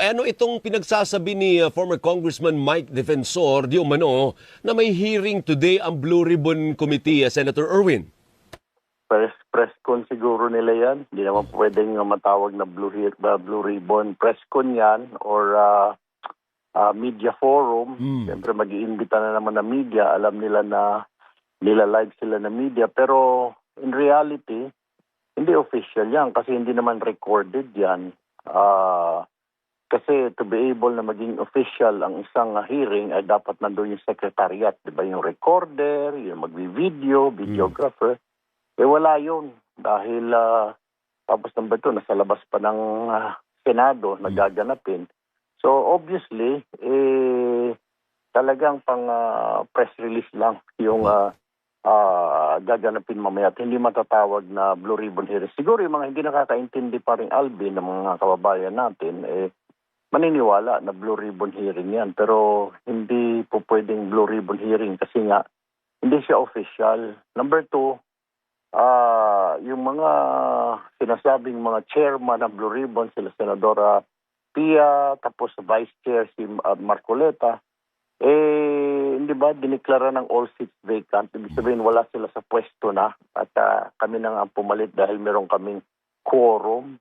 ano itong pinagsasabi ni former Congressman Mike Defensor, di umano, na may hearing today ang Blue Ribbon Committee, Senator Erwin? Press con siguro nila yan. Hindi naman pwedeng matawag na Blue Ribbon. Press con yan or media forum. Siyempre mag-iimbita na naman na media. Alam nila na nila-live sila na media. Pero in reality, hindi official yan kasi hindi naman recorded yan. Kasi to be able na maging official ang isang hearing ay dapat nandoon yung secretariat. Diba? Yung recorder, yung magvi-video, videographer. Wala yun dahil tapos number 2, nasa labas pa ng Senado, nagaganapin. So obviously, talagang pang press release lang yung gaganapin mamaya at hindi matatawag na Blue Ribbon hearing. Siguro yung mga hindi nakakaintindi pa rin Alvin ng mga kababayan natin, maniniwala na Blue Ribbon hearing yan. Pero hindi po pwedeng Blue Ribbon hearing kasi nga hindi siya official. Number 2, yung mga sinasabing mga chairman ng Blue Ribbon, sila Senadora Pia, tapos Vice Chair si Marcoleta, hindi ba diniklara ng all seats vacant? Ibig sabihin wala sila sa pwesto na at kami nang ang pumalit dahil meron kaming quorum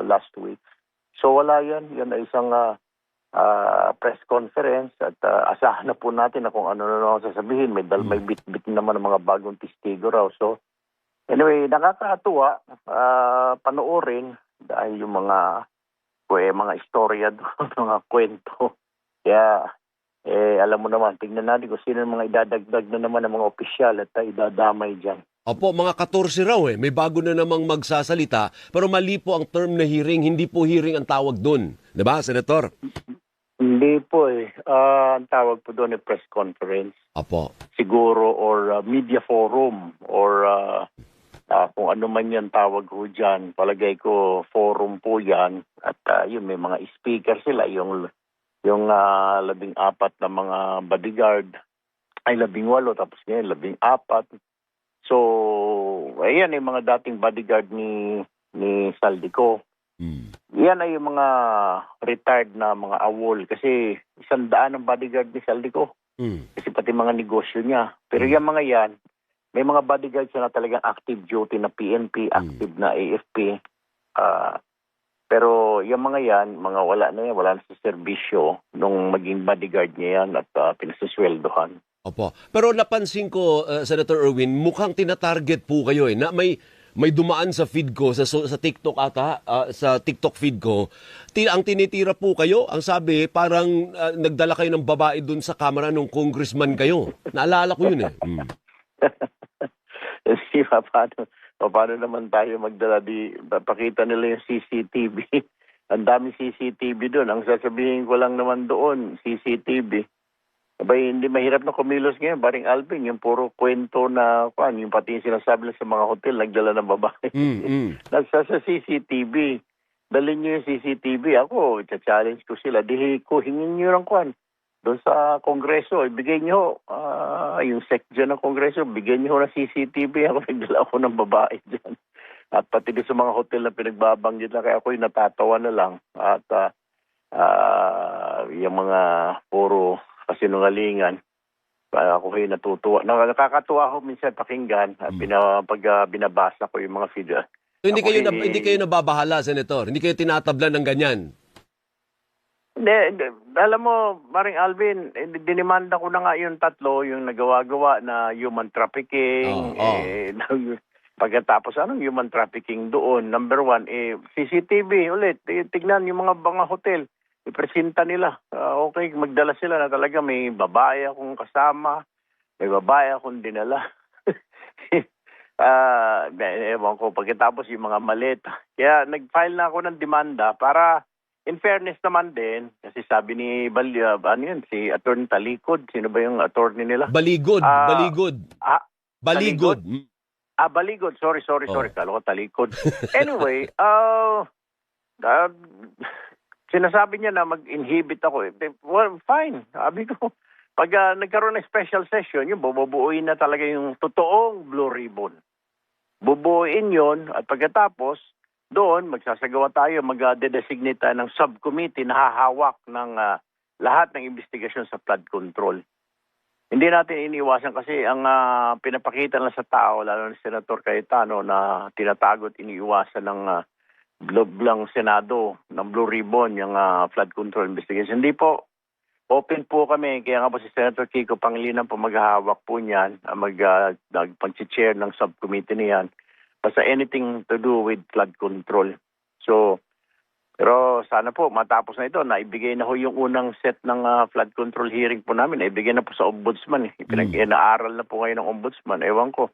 last week. So wala yan. Yan ay isang press conference at asahan na po natin na kung ano na sasabihin. May bit-bit naman ng mga bagong testigo raw. So anyway, nakakatuwa panoorin dahil yung mga istorya doon, mga kwento. Kaya, alam mo naman, tingnan natin kung sino yung mga idadagdag na naman ng mga opisyal at idadamay dyan. Opo, mga 14 raw May bago na namang magsasalita. Pero mali po ang term na hearing, hindi po hearing ang tawag doon. Diba, Senator? Hindi po ang tawag po doon ay press conference. Opo. Siguro or media forum or kung ano man yan tawag ko dyan, palagay ko forum po yan at yun may mga speaker sila, yung 14 na mga bodyguard ay 18 tapos ngayon 14. So ayan yung mga dating bodyguard ni Saldico. Yan ay yung mga retired na mga awol kasi 100 ang bodyguard ni Saldico. Kasi pati mga negosyo niya. Pero yung mga yan, may mga bodyguards na talagang active duty na PNP, active na AFP. Pero yung mga yan, mga wala na sa serbisyo nung maging bodyguard niya yan at pinasasweldohan. Opo. Pero napansin ko, Senator Erwin, mukhang tinatarget po kayo na may dumaan sa feed ko, sa TikTok ata, sa TikTok feed ko. Ang tinitira po kayo, ang sabi, parang nagdala kayo ng babae dun sa camera nung congressman kayo. Naalala ko yun Paano naman tayo magdala pakita nila yung CCTV. Ang dami CCTV doon. Ang sasabihin ko lang naman doon, CCTV. Abay, hindi mahirap na kumilos ngayon. Baring Alvin, yung puro kwento na, yung pati yung sinasabi lang sa mga hotel, nagdala ng babae. Nasa sa CCTV. Dalhin nyo yung CCTV. Ako, challenge ko sila. Hingin nyo lang doon sa Kongreso. Ibigay nyo, yung SecGen ng Kongreso, bigyan nyo ng CCTV. Ako, nagdala ako ng babae dyan. At pati sa mga hotel na pinagbabanggit lang, kaya ako yung natatawa na lang. At yung mga puro kasinungalingan, ako yung natutuwa. Nakakatuwa ako minsan pakinggan at pag binabasa ko yung mga video. So, hindi kayo nababahala, Senator? Hindi kayo tinatablan ng ganyan? Hindi. Alam mo, Maring Alvin, dinimanda ko na nga yung 3, yung nagawa-gawa na human trafficking. Pagkatapos, anong human trafficking doon? Number 1, CCTV ulit. Tignan yung mga hotel. Ipresenta nila. Okay, magdala sila na talaga may babae akong kasama, may babae akong dinala. Ewan ko, pagkatapos yung mga maleta. Kaya nag-file na ako ng demanda para, in fairness naman din, kasi sabi ni si Attorney Talikod, sino ba yung attorney nila? Baligod. Baligod. Baligod. Sorry. Kala ko Talikod. Anyway, sinasabi niya na mag-inhibit ako. Well, fine. Sabi ko, pag nagkaroon ng special session, yung bubuuin na talaga yung totoong Blue Ribbon. Bubuuin yon at pagkatapos, doon magsasagawa tayo, mag-designate tayo ng subcommittee na hahawak ng lahat ng investigasyon sa flood control. Hindi natin iniiwasan kasi ang pinapakita lang sa tao, lalo ng Senator Cayetano, na tinatago at iniiwasan ng blang Senado ng Blue Ribbon, yung flood control investigation. Hindi po. Open po kami. Kaya nga po si Senator Kiko Pangilinan po maghahawak po niyan, mag-chair ng subcommittee niyan. Basta anything to do with flood control. So, pero sana po matapos na ito, naibigay na ho yung unang set ng flood control hearing po namin. Naibigay na po sa ombudsman. Pinag-inaaral na po ngayon ng ombudsman. Ewan ko.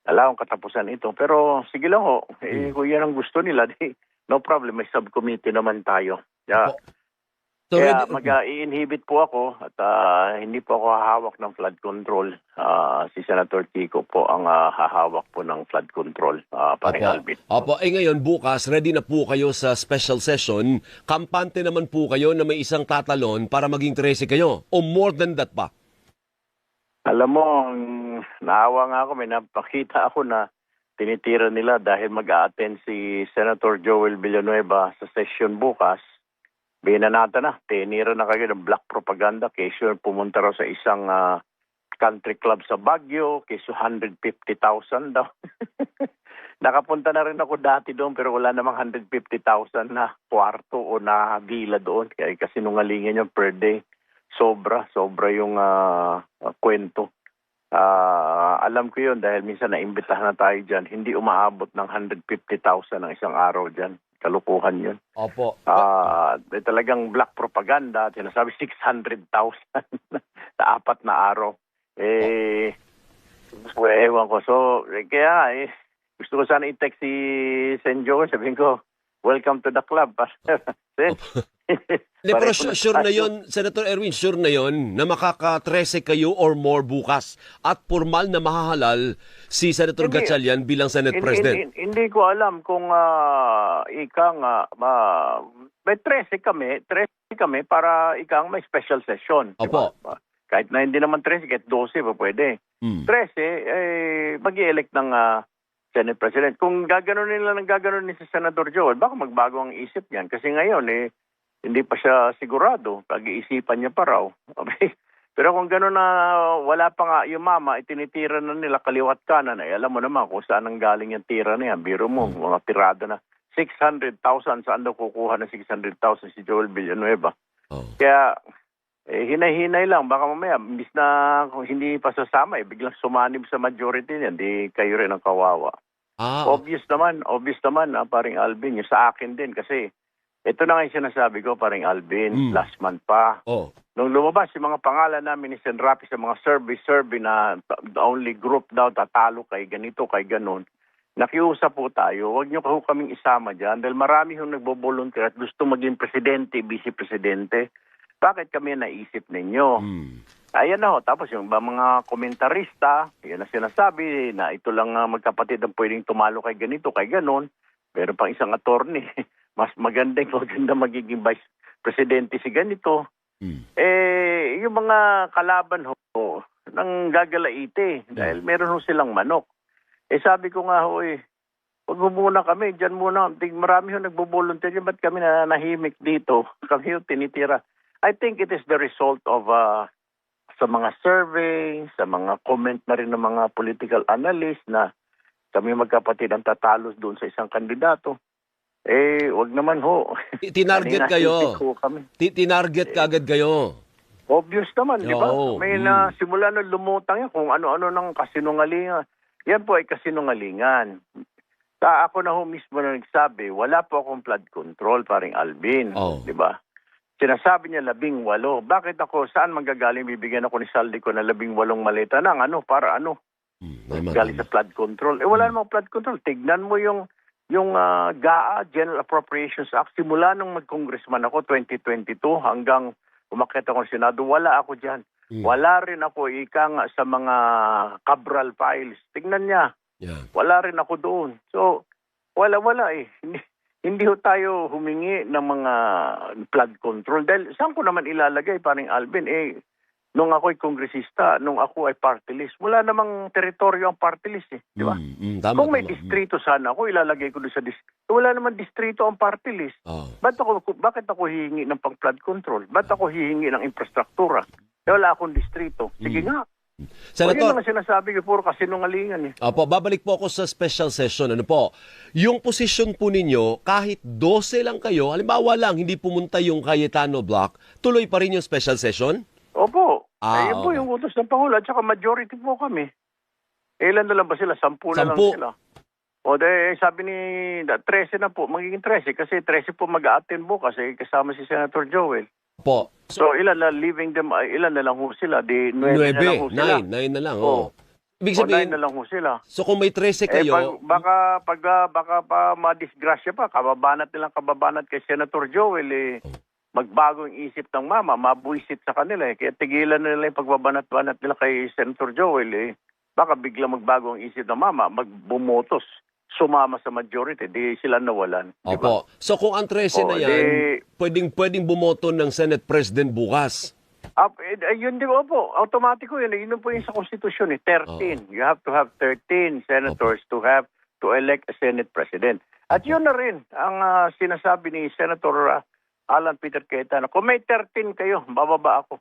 Alam kung katapusan ito. Pero sige lang ho. Kung yan ang gusto nila, no problem. May subcommittee naman tayo. Yeah. So, Kaya mag-i-inhibit po ako at hindi po ako hahawak ng flood control. Si Senator Kiko po ang hahawak po ng flood control, paring Alvin. Opo, ngayon bukas, ready na po kayo sa special session. Kampante naman po kayo na may isang tatalon para maging 13 kayo. O more than that pa? Alam mo, naawa nga ako, may napakita ako na tinitira nila dahil mag-a-attend si Senator Joel Villanueva sa session bukas. Binanata na, tinira na kayo ng black propaganda, kesyo pumunta raw sa isang country club sa Baguio, kesyo 150,000 daw. Nakapunta na rin ako dati doon pero wala namang 150,000 na kwarto o na villa doon. Kaya kasinungalingan yung per day. Sobra yung kwento. Alam ko yun dahil minsan naimbitahan na tayo dyan. Hindi umaabot ng 150,000 ang isang araw dyan. Kalukuhan yun. Opo. Talagang black propaganda. Sinasabi 600,000 sa 4 na araw. Ewan ko. So, kaya gusto ko sana i-text si Sen Joel. Sabihin ko, welcome to the club. Pero sure na yon, Senator Erwin, sure na yon na makaka-13 kayo or more bukas at formal na mahahalal si Senator Gatchalian bilang Senate President. Hindi ko alam kung may 13 kami para may special session. Opo. Diba? Kahit na hindi naman 13, kahit 12 pa pwede. 13, mag-i-elect ng Senate President. Kung gaganon nila ni si Senator Joel, baka magbago ang isip niyan. Kasi ngayon, hindi pa siya sigurado. Pag-iisipan niya pa raw. Okay? Pero kung gano'n na wala pa nga yung mama, itinitira na nila kaliwat kanan. Alam mo naman kung saan ang galing yung tira na yan. Biro mo, mga tirada na. 600,000, saan daw kukuha ng 600,000 si Joel Villanueva? Oh. Kaya, hinay-hinay lang. Baka mamaya, imbis na kung hindi pa sasama, biglang sumanib sa majority niya, di kayo rin ang kawawa. Obvious naman, paring Alvin, yung sa akin din kasi ito na nga yung sinasabi ko, paring Alvin, last month pa. Nung lumabas yung mga pangalan namin ni Sen. Rapi sa mga survey na the only group daw tatalo kay ganito, kay ganon, nakiusap po tayo, huwag nyo kaming isama dyan dahil marami yung nagbo-volunteer at gusto maging presidente, vice-presidente. Bakit kami naisip ninyo? Ayan na ho. Tapos yung mga komentarista, yan na sinasabi na ito lang magkapatid ang pwedeng tumalo kay ganito, kay ganon. Pero pang isang attorney, mas maganda magiging vice presidente si ganito. Yung mga kalaban ho, nang gagalaite dahil meron ho silang manok. Sabi ko nga ho, huwag mo muna kami, dyan muna. Marami ho nagbo-volunteer, ba't kami nahimik dito? Kami ho tinitira. I think it is the result of sa mga survey, sa mga comment na rin ng mga political analysts na kami magkapatid ang tatalos doon sa isang kandidato. Wag naman ho. Tinarget kayo. Tinarget kagad kayo. Obvious naman, di ba? May simula na lumutang yan kung ano-ano ng kasinungalingan. Yan po ay kasinungalingan. Ako na ho mismo na nagsabi, wala po akong flood control, paring Alvin. Di ba? Sinasabi niya 18. Bakit ako, saan magagaling bibigyan ako ni Saldi ko na 18 maleta ng para ano? Galing sa flood control. Wala namang flood control. Tignan mo yung GAA, General Appropriations Act, simula nung mag-congressman ako, 2022, hanggang umakyat ako sa Senado, wala ako dyan. Wala rin ako sa mga Cabral files. Tignan niya. Wala rin ako doon. So, wala Hindi ho tayo humingi ng mga flood control. Dahil saan ko naman ilalagay, paring Alvin? nung ako'y kongresista, nung ako ay party list, wala namang teritoryo ang party list, di ba? Tama, Kung may tama. distrito sana ako, ilalagay ko doon sa distrito. Wala naman distrito ang party list. Oh. Bakit ako hihingi ng pang-flood control? Ba't ako hihingi ng infrastruktura? Wala akong distrito. Sige nga. O, yun Senator, lang ang sinasabi ko, puro kasinungalingan eh. Opo, babalik po ako sa special session. Ano po? Yung posisyon po ninyo, kahit 12 lang kayo, halimbawa lang, hindi pumunta yung Cayetano Block, tuloy pa rin yung special session? Opo. Yun po Okay. yung utos ng Pangulo at saka majority po kami. Ilan na lang ba sila? 10 na lang 10. sila. O sabi ni 13 na po, magiging 13 kasi 13 po mag-a-attend bukas kasama si Senator Joel. Po. So ilan na ilan na lang ho sila? Di 9 na lang ho 9, sila. 9 na lang. Oo. Oh. Ibig O 9 sabihin, na lang ho sila. so kung may 13 kayo, Baka pa madisgrasya pa, kababanat kay Senator Joel magbago ang isip ng mama, mabuisit sa kanila kaya tigilan na nila yung pagbabanat-banat nila kay Senator Joel baka bigla magbago ang isip ng mama, magbumotos, sumama sa majority, di sila nawalan. Di ba? opo. So kung ang 13 na O, yan, pwedeng bumoto ng Senate President bukas. Yun di ba po, automatiko yun. Yun po yung sa Constitution 13. You have to have 13 senators to elect a Senate President. At yun na rin ang sinasabi ni Senator Alan Peter Cayetano. Kung may 13 kayo, bababa ako.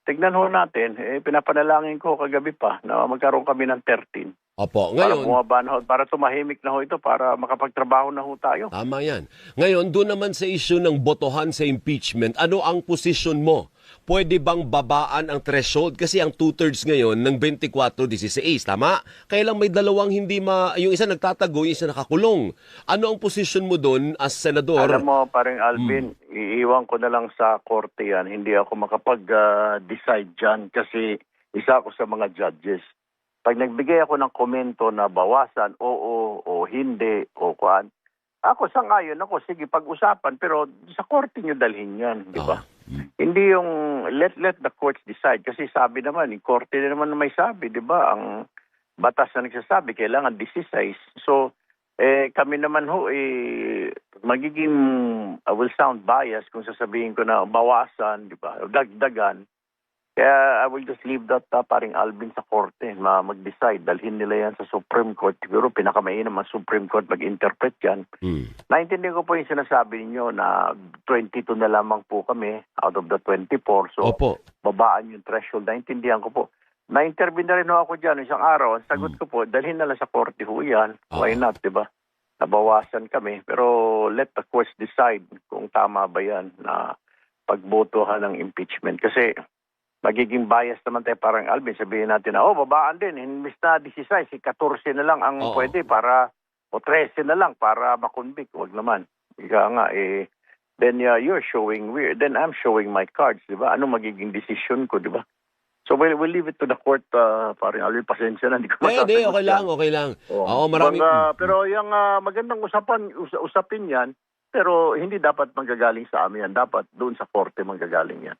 Tignan ho natin, pinapanalangin ko kagabi pa na magkaroon kami ng 13. Opo. Para Ngayon, bumaba na ho, para tumahimik na ho ito, para makapagtrabaho na ho tayo. tama yan. Ngayon, doon naman sa issue ng botohan sa impeachment, ano ang posisyon mo? Pwede bang babaan ang threshold? Kasi ang 2/3 ngayon ng 24-16, tama? Kaya lang may dalawang yung isa nagtatago, yung isa nakakulong. Ano ang posisyon mo doon as senador? Alam mo, parang Alvin, iiwan ko na lang sa korte yan. Hindi ako makapag-decide dyan kasi isa ako sa mga judges. Pag nagbigay ako ng komento na bawasan, oo, o hindi, o kuan, ako sangayon ako, sige, pag-usapan, pero sa korte nyo dalhin yan, di ba? Hindi yung let the courts decide. Kasi sabi naman, yung korte na naman may sabi, di ba? Ang batas na nagsasabi, kailangan 16. So, kami naman ho, magiging, I will sound biased kung sasabihin ko na bawasan, di ba? Dagdagan. Kaya I will just leave that paring Alvin sa korte mag-decide. Dalhin nila yan sa Supreme Court. Siguro pinakamainam ang Supreme Court mag-interpret yan. Naintindihan ko po yung sinasabi ninyo na 22 na lamang po kami out of the 24. So, Opo. babaan yung threshold. Naintindihan ko po. Na-intervene na rin ho ako dyan isang araw. Ang sagot ko po, dalhin na lang sa korte ho yan. Why not, di ba? Nabawasan kami. Pero let the courts decide kung tama ba yan na pagbotohan ng impeachment. Kasi magiging bias naman tayo parang Alvin. Sabihin natin na, babaan din. Imbis na 16, 14 na lang ang pwede para, o 13 na lang para makonvict. Huwag naman. Ika nga, then you're showing weird. Then I'm showing my cards, di ba? Ano magiging decision ko, di ba? So we'll leave it to the court, parang Alvin, pasensya na. Hindi ko masasagot Okay lang, yan. okay lang. Oo, maraming... pero yung magandang usapin yan, pero hindi dapat manggagaling sa amin yan. Dapat doon sa korte manggagaling yan.